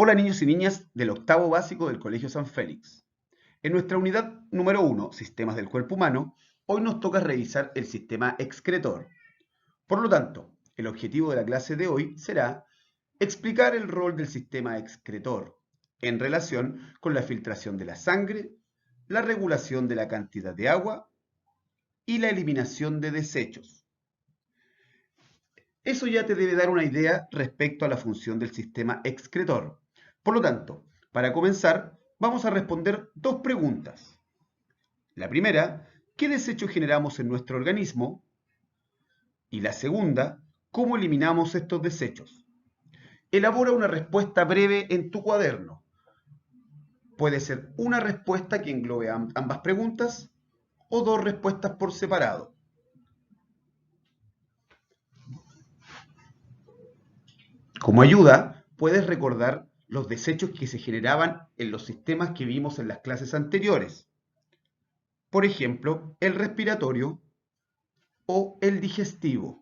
Hola niños y niñas del octavo básico del Colegio San Félix. En nuestra unidad número 1, Sistemas del Cuerpo Humano, hoy nos toca revisar el sistema excretor. Por lo tanto, el objetivo de la clase de hoy será explicar el rol del sistema excretor en relación con la filtración de la sangre, la regulación de la cantidad de agua y la eliminación de desechos. Eso ya te debe dar una idea respecto a la función del sistema excretor. Por lo tanto, para comenzar, vamos a responder dos preguntas. La primera, ¿qué desecho generamos en nuestro organismo? Y la segunda, ¿cómo eliminamos estos desechos? Elabora una respuesta breve en tu cuaderno. Puede ser una respuesta que englobe ambas preguntas o dos respuestas por separado. Como ayuda, puedes recordar los desechos que se generaban en los sistemas que vimos en las clases anteriores. Por ejemplo, el respiratorio o el digestivo.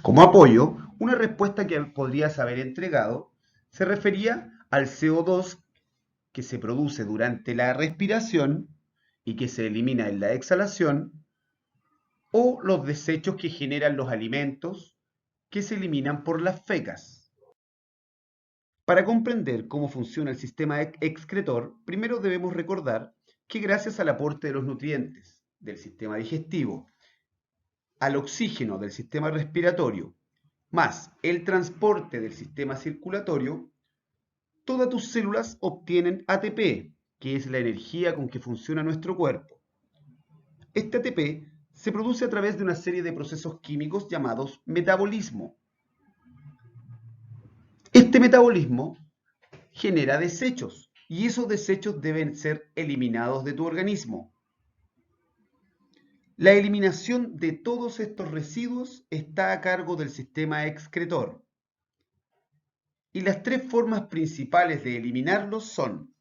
Como apoyo, una respuesta que podrías haber entregado se refería al CO2 que se produce durante la respiración y que se elimina en la exhalación, o los desechos que generan los alimentos que se eliminan por las fecas. Para comprender cómo funciona el sistema excretor, primero debemos recordar que gracias al aporte de los nutrientes del sistema digestivo, al oxígeno del sistema respiratorio, más el transporte del sistema circulatorio, todas tus células obtienen ATP, que es la energía con que funciona nuestro cuerpo. Este ATP se produce a través de una serie de procesos químicos llamados metabolismo. Este metabolismo genera desechos y esos desechos deben ser eliminados de tu organismo. La eliminación de todos estos residuos está a cargo del sistema excretor. Y las tres formas principales de eliminarlos son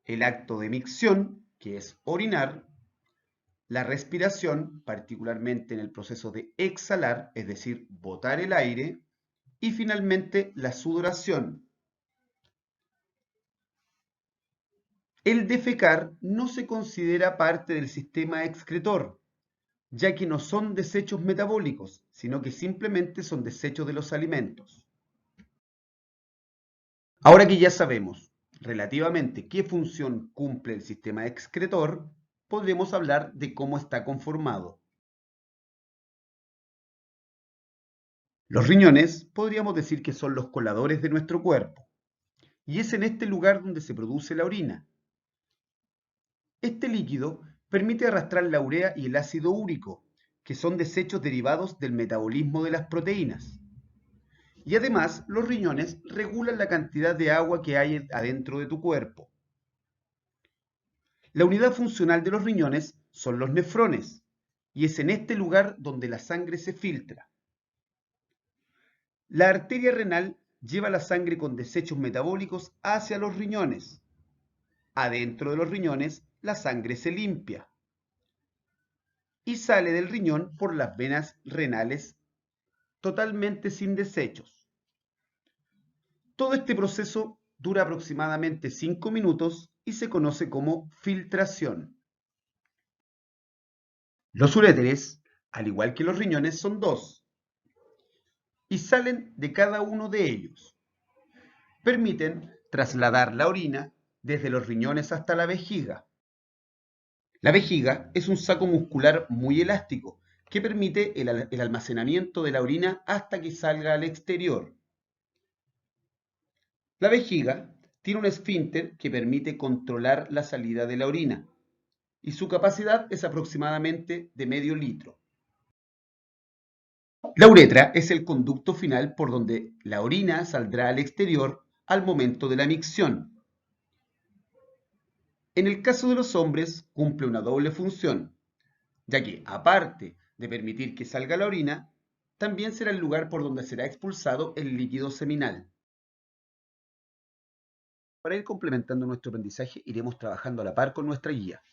el acto de micción, que es orinar, la respiración, particularmente en el proceso de exhalar, es decir, botar el aire, y finalmente la sudoración. El defecar no se considera parte del sistema excretor, ya que no son desechos metabólicos, sino que simplemente son desechos de los alimentos. Ahora que ya sabemos relativamente qué función cumple el sistema excretor, podremos hablar de cómo está conformado. Los riñones podríamos decir que son los coladores de nuestro cuerpo, y es en este lugar donde se produce la orina. Este líquido permite arrastrar la urea y el ácido úrico, que son desechos derivados del metabolismo de las proteínas. Y además, los riñones regulan la cantidad de agua que hay adentro de tu cuerpo. La unidad funcional de los riñones son los nefrones, y es en este lugar donde la sangre se filtra. La arteria renal lleva la sangre con desechos metabólicos hacia los riñones. Adentro de los riñones, la sangre se limpia y sale del riñón por las venas renales totalmente sin desechos. Todo este proceso dura aproximadamente 5 minutos y se conoce como filtración. Los uréteres, al igual que los riñones, son dos y salen de cada uno de ellos. Permiten trasladar la orina desde los riñones hasta la vejiga. La vejiga es un saco muscular muy elástico que permite el almacenamiento de la orina hasta que salga al exterior. La vejiga tiene un esfínter que permite controlar la salida de la orina y su capacidad es aproximadamente de medio litro. La uretra es el conducto final por donde la orina saldrá al exterior al momento de la micción. En el caso de los hombres cumple una doble función, ya que aparte de permitir que salga la orina, también será el lugar por donde será expulsado el líquido seminal. Para ir complementando nuestro aprendizaje, iremos trabajando a la par con nuestra guía.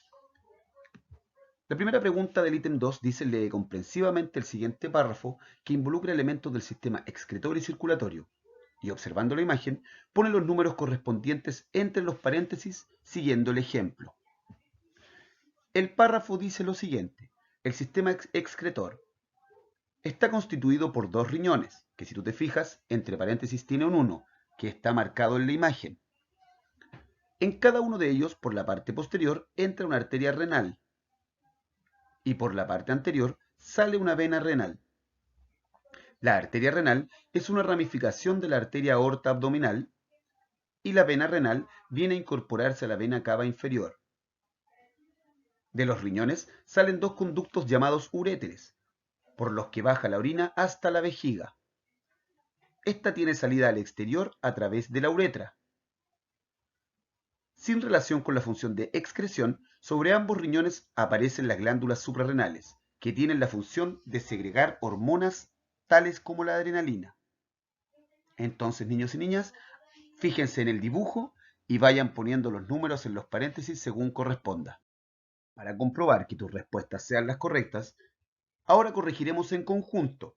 La primera pregunta del ítem 2 dice: lee comprensivamente el siguiente párrafo que involucra elementos del sistema excretorio y circulatorio, y observando la imagen, pone los números correspondientes entre los paréntesis siguiendo el ejemplo. El párrafo dice lo siguiente: el sistema excretor está constituido por dos riñones, que si tú te fijas, entre paréntesis tiene un 1, que está marcado en la imagen. En cada uno de ellos, por la parte posterior, entra una arteria renal, y por la parte anterior sale una vena renal. La arteria renal es una ramificación de la arteria aorta abdominal, y la vena renal viene a incorporarse a la vena cava inferior. De los riñones salen dos conductos llamados uréteres, por los que baja la orina hasta la vejiga. Esta tiene salida al exterior a través de la uretra. Sin relación con la función de excreción, sobre ambos riñones aparecen las glándulas suprarrenales, que tienen la función de segregar hormonas tales como la adrenalina. Entonces, niños y niñas, fíjense en el dibujo y vayan poniendo los números en los paréntesis según corresponda. Para comprobar que tus respuestas sean las correctas, ahora corregiremos en conjunto.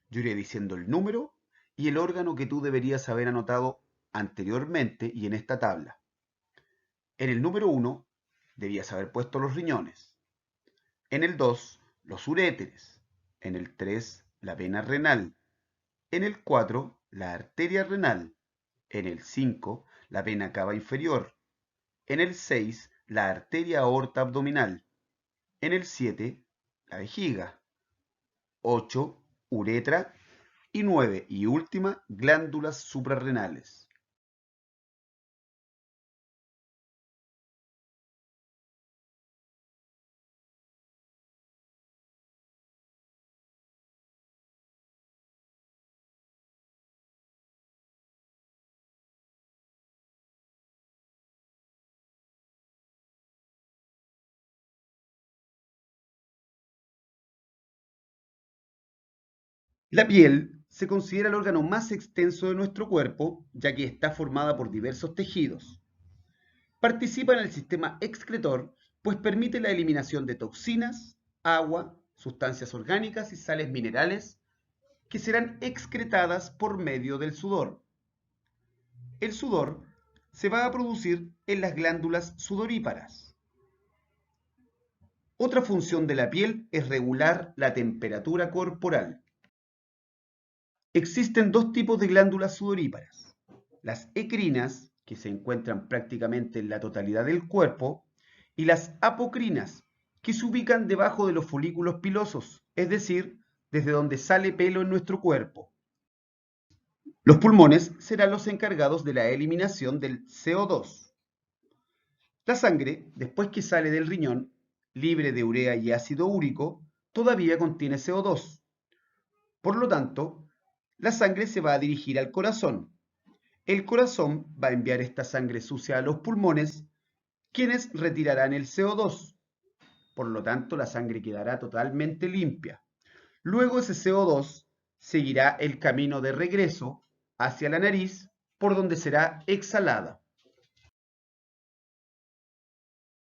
Yo iré diciendo el número y el órgano que tú deberías haber anotado anteriormente y en esta tabla. En el número 1 debías haber puesto los riñones. En el 2, los uréteres. En el 3, la vena renal. En el 4, la arteria renal. En el 5, la vena cava inferior. En el 6, la arteria aorta abdominal. En el 7, la vejiga. 8, uretra. Y 9 y última, glándulas suprarrenales. La piel se considera el órgano más extenso de nuestro cuerpo, ya que está formada por diversos tejidos. Participa en el sistema excretor, pues permite la eliminación de toxinas, agua, sustancias orgánicas y sales minerales que serán excretadas por medio del sudor. El sudor se va a producir en las glándulas sudoríparas. Otra función de la piel es regular la temperatura corporal. Existen dos tipos de glándulas sudoríparas: las ecrinas, que se encuentran prácticamente en la totalidad del cuerpo, y las apocrinas, que se ubican debajo de los folículos pilosos, es decir, desde donde sale pelo en nuestro cuerpo. Los pulmones serán los encargados de la eliminación del CO2. La sangre, después que sale del riñón, libre de urea y ácido úrico, todavía contiene CO2. Por lo tanto, la sangre se va a dirigir al corazón. El corazón va a enviar esta sangre sucia a los pulmones, quienes retirarán el CO2. Por lo tanto, la sangre quedará totalmente limpia. Luego ese CO2 seguirá el camino de regreso hacia la nariz, por donde será exhalada.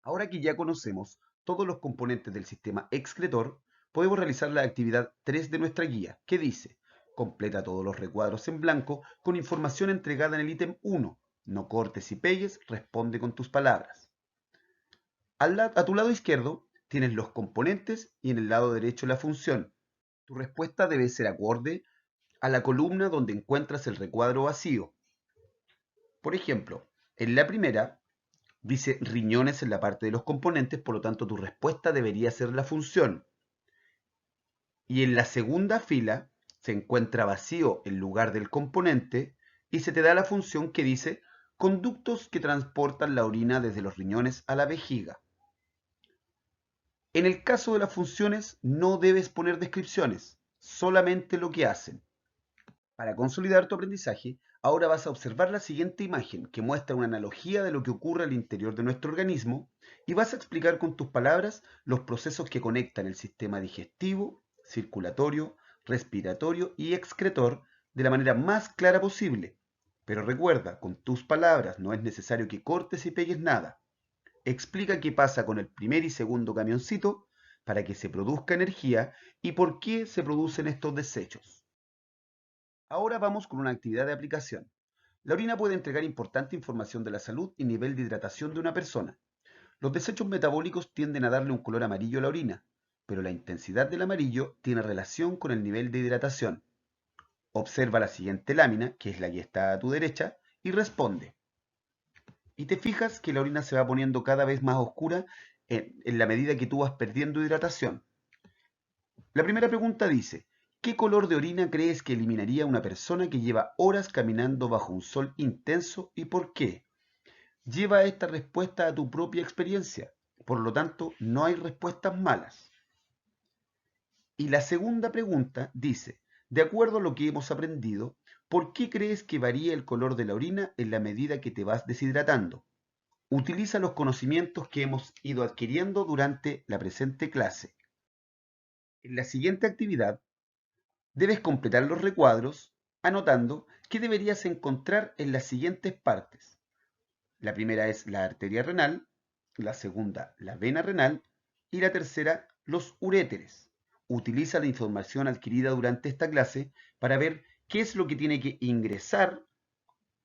Ahora que ya conocemos todos los componentes del sistema excretor, podemos realizar la actividad 3 de nuestra guía, que dice: completa todos los recuadros en blanco con información entregada en el ítem 1. No cortes y pegues, responde con tus palabras. A tu lado izquierdo tienes los componentes y en el lado derecho la función. Tu respuesta debe ser acorde a la columna donde encuentras el recuadro vacío. Por ejemplo, en la primera dice riñones en la parte de los componentes, por lo tanto tu respuesta debería ser la función. Y en la segunda fila se encuentra vacío el lugar del componente y se te da la función que dice conductos que transportan la orina desde los riñones a la vejiga. En el caso de las funciones no debes poner descripciones, solamente lo que hacen. Para consolidar tu aprendizaje, ahora vas a observar la siguiente imagen que muestra una analogía de lo que ocurre al interior de nuestro organismo y vas a explicar con tus palabras los procesos que conectan el sistema digestivo, circulatorio, respiratorio y excretor de la manera más clara posible. Pero recuerda, con tus palabras, no es necesario que cortes y pegues nada. Explica qué pasa con el primer y segundo camioncito para que se produzca energía y por qué se producen estos desechos. Ahora vamos con una actividad de aplicación. La orina puede entregar importante información de la salud y nivel de hidratación de una persona. Los desechos metabólicos tienden a darle un color amarillo a la orina, pero la intensidad del amarillo tiene relación con el nivel de hidratación. Observa la siguiente lámina, que es la que está a tu derecha, y responde. Y te fijas que la orina se va poniendo cada vez más oscura en la medida que tú vas perdiendo hidratación. La primera pregunta dice, ¿qué color de orina crees que eliminaría una persona que lleva horas caminando bajo un sol intenso y por qué? Lleva esta respuesta a tu propia experiencia, por lo tanto no hay respuestas malas. Y la segunda pregunta dice, de acuerdo a lo que hemos aprendido, ¿por qué crees que varía el color de la orina en la medida que te vas deshidratando? Utiliza los conocimientos que hemos ido adquiriendo durante la presente clase. En la siguiente actividad, debes completar los recuadros anotando qué deberías encontrar en las siguientes partes. La primera es la arteria renal, la segunda la vena renal y la tercera los uréteres. Utiliza la información adquirida durante esta clase para ver qué es lo que tiene que ingresar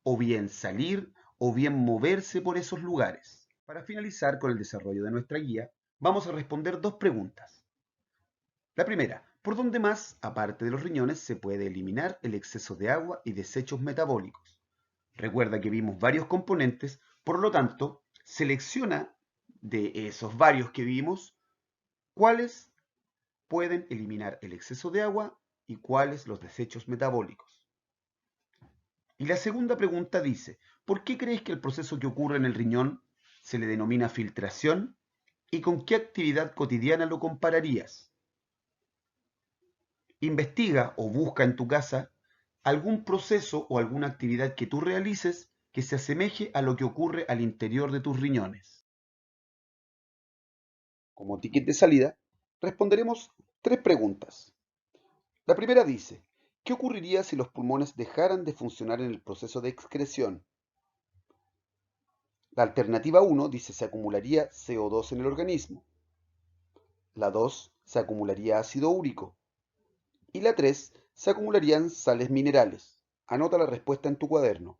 o bien salir o bien moverse por esos lugares. Para finalizar con el desarrollo de nuestra guía, vamos a responder dos preguntas. La primera, ¿por dónde más, aparte de los riñones, se puede eliminar el exceso de agua y desechos metabólicos? Recuerda que vimos varios componentes, por lo tanto, selecciona de esos varios que vimos cuáles pueden eliminar el exceso de agua y cuáles los desechos metabólicos. Y la segunda pregunta dice, ¿por qué crees que el proceso que ocurre en el riñón se le denomina filtración y con qué actividad cotidiana lo compararías? Investiga o busca en tu casa algún proceso o alguna actividad que tú realices que se asemeje a lo que ocurre al interior de tus riñones. Como ticket de salida, responderemos tres preguntas. La primera dice, ¿qué ocurriría si los pulmones dejaran de funcionar en el proceso de excreción? La alternativa 1 dice se acumularía CO2 en el organismo. La 2 se acumularía ácido úrico. Y la 3 se acumularían sales minerales. Anota la respuesta en tu cuaderno.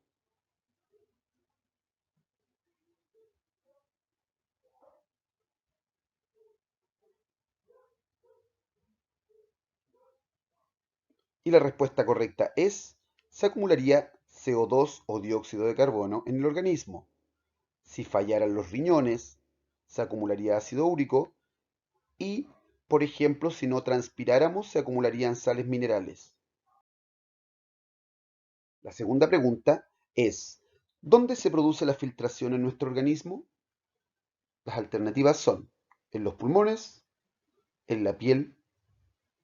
Y la respuesta correcta es, se acumularía CO2 o dióxido de carbono en el organismo. Si fallaran los riñones, se acumularía ácido úrico y, por ejemplo, si no transpiráramos, se acumularían sales minerales. La segunda pregunta es, ¿dónde se produce la filtración en nuestro organismo? Las alternativas son en los pulmones, en la piel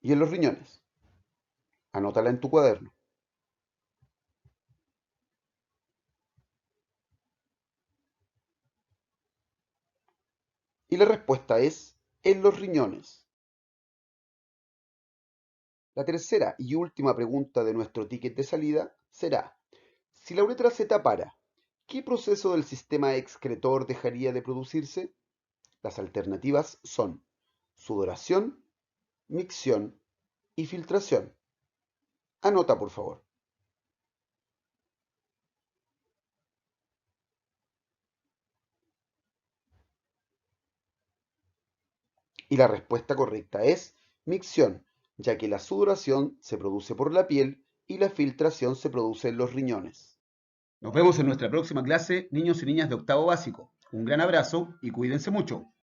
y en los riñones. Anótala en tu cuaderno. Y la respuesta es en los riñones. La tercera y última pregunta de nuestro ticket de salida será, si la uretra se tapara, ¿qué proceso del sistema excretor dejaría de producirse? Las alternativas son sudoración, micción y filtración. Anota, por favor. Y la respuesta correcta es micción, ya que la sudoración se produce por la piel y la filtración se produce en los riñones. Nos vemos en nuestra próxima clase, niños y niñas de octavo básico. Un gran abrazo y cuídense mucho.